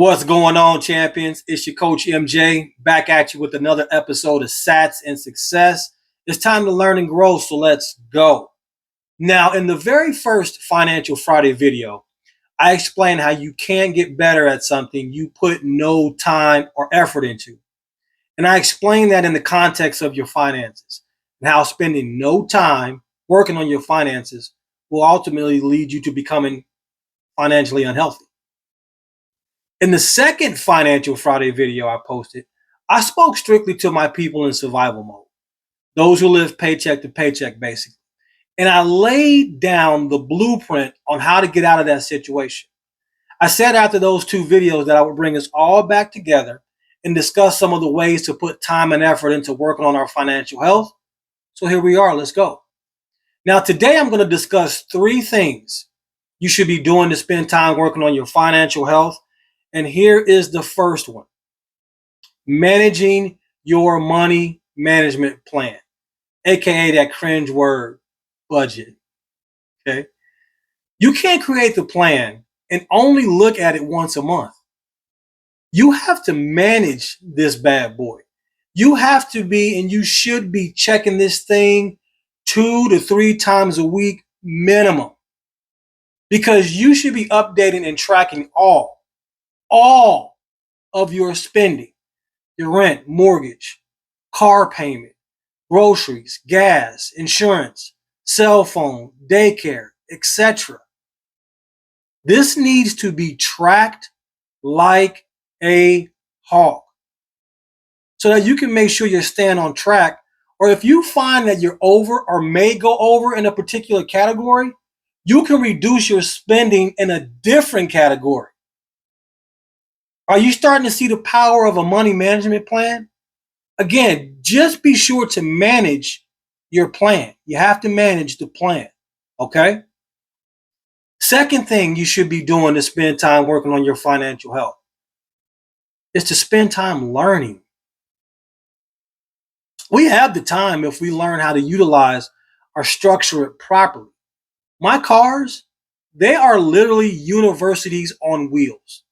What's going on, champions? It's your coach MJ back at you with another episode of Sats and Success. It's time to learn and grow, so let's go. Now, in the very first Financial Friday video, I explained how you can get better at something you put no time or effort into. And I explained that in the context of your finances and how spending no time working on your finances will ultimately lead you to becoming financially unhealthy. In the second Financial Friday video I posted, I spoke strictly to my people in survival mode, those who live paycheck to paycheck, basically. And I laid down the blueprint on how to get out of that situation. I said after those two videos that I would bring us all back together and discuss some of the ways to put time and effort into working on our financial health. So here we are, let's go. Now, today I'm going to discuss three things you should be doing to spend time working on your financial health. And here is the first one: managing your money management plan, aka that cringe word, budget. Okay. You can't create the plan and only look at it once a month. You have to manage this bad boy. You have to be, and you should be checking this thing 2 to 3 times a week minimum, because you should be updating and tracking all of your spending, your rent, mortgage, car payment, groceries, gas, insurance, cell phone, daycare, etc. This needs to be tracked like a hawk so that you can make sure you're staying on track. Or if you find that you're over or may go over in a particular category, you can reduce your spending in a different category. Are you starting to see the power of a money management plan? Again, just be sure to manage your plan. You have to manage the plan, okay? Second thing you should be doing to spend time working on your financial health is to spend time learning. We have the time if we learn how to utilize or structure it properly. My cars, they are literally universities on wheels.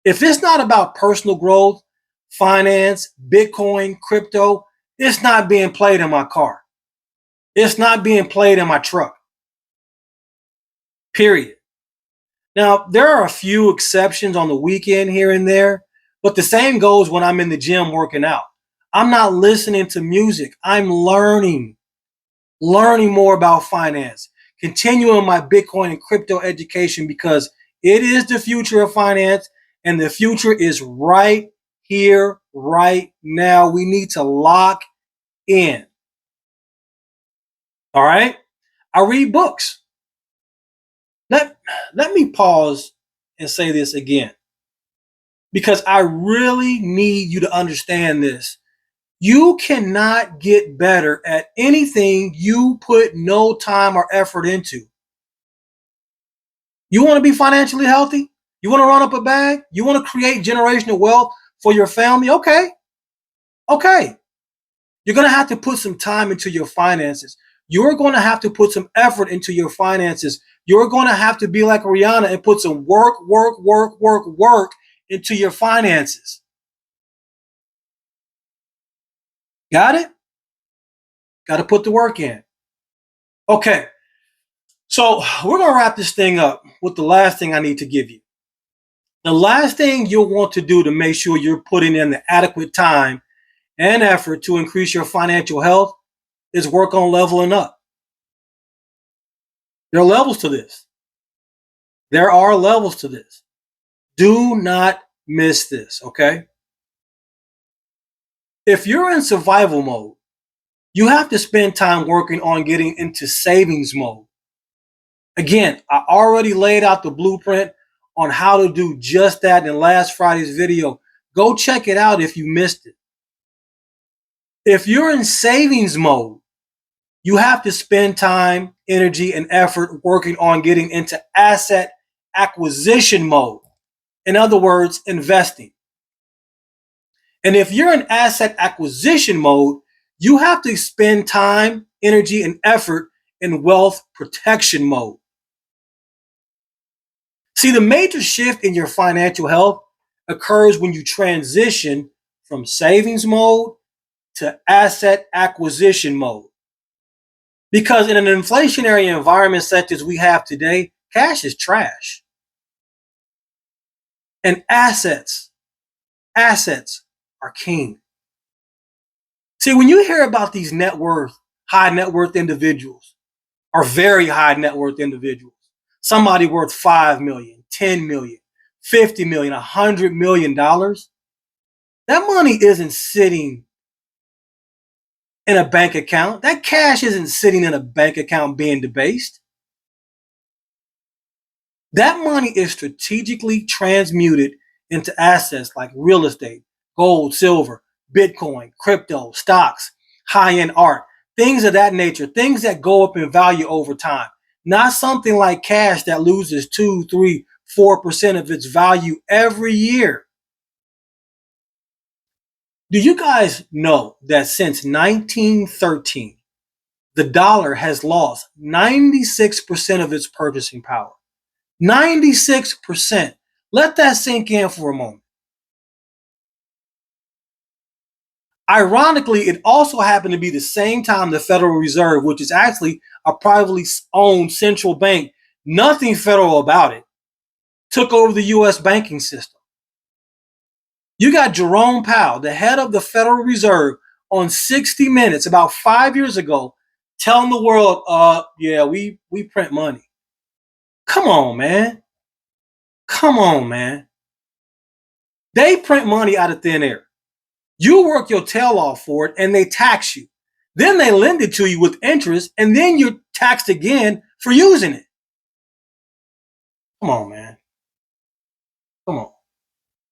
If it's not about personal growth, finance, Bitcoin, crypto, it's not being played in my car. It's not being played in my truck. Period. Now, there are a few exceptions on the weekend here and there, but the same goes when I'm in the gym working out. I'm not listening to music. I'm learning more about finance, continuing my Bitcoin and crypto education, because it is the future of finance. And the future is right here, right now. We need to lock in. All right? I read books. Let me pause and say this again, because I really need you to understand this. You cannot get better at anything you put no time or effort into. You want to be financially healthy? You want to run up a bag? You want to create generational wealth for your family? Okay. You're going to have to put some time into your finances. You're going to have to put some effort into your finances. You're going to have to be like Rihanna and put some work into your finances. Got it? Got to put the work in. Okay. So we're going to wrap this thing up with the last thing I need to give you. The last thing you'll want to do to make sure you're putting in the adequate time and effort to increase your financial health is work on leveling up. There are levels to this. Do not miss this, okay? If you're in survival mode, you have to spend time working on getting into savings mode. Again, I already laid out the blueprint on how to do just that in last Friday's video. Go check it out if you missed it. If you're in savings mode, you have to spend time, energy, and effort working on getting into asset acquisition mode. In other words, investing. And if you're in asset acquisition mode, you have to spend time, energy, and effort in wealth protection mode. See, the major shift in your financial health occurs when you transition from savings mode to asset acquisition mode. Because in an inflationary environment such as we have today, cash is trash. And assets are king. See, when you hear about these high net worth individuals, or very high net worth individuals, somebody worth 5 million, 10 million, 50 million, $100 million, that money isn't sitting in a bank account. That cash isn't sitting in a bank account being debased. That money is strategically transmuted into assets like real estate, gold, silver, Bitcoin, crypto, stocks, high-end art, things of that nature, things that go up in value over time. Not something like cash that loses 2, 3, 4% of its value every year. Do you guys know that since 1913, the dollar has lost 96% of its purchasing power? 96%. Let that sink in for a moment. Ironically, it also happened to be the same time the Federal Reserve, which is actually a privately owned central bank, nothing federal about it, took over the U.S. banking system. You got Jerome Powell, the head of the Federal Reserve, on 60 Minutes about 5 years ago, telling the world, yeah, we print money. Come on, man. Come on, man. They print money out of thin air. You work your tail off for it and they tax you. Then they lend it to you with interest and then you're taxed again for using it. Come on, man. Come on.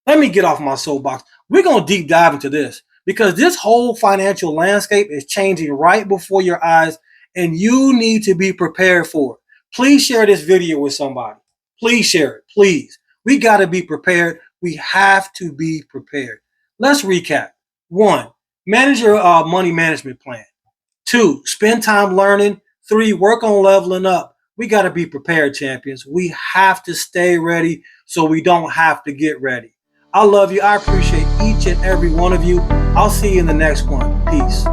Let me get off my soapbox. We're going to deep dive into this because this whole financial landscape is changing right before your eyes and you need to be prepared for it. Please share this video with somebody. Please share it. Please. We got to be prepared. We have to be prepared. Let's recap. 1, manage your money management plan. 2, spend time learning. 3, work on leveling up. We got to be prepared, champions. We have to stay ready so we don't have to get ready. I love you. I appreciate each and every one of you. I'll see you in the next one. Peace.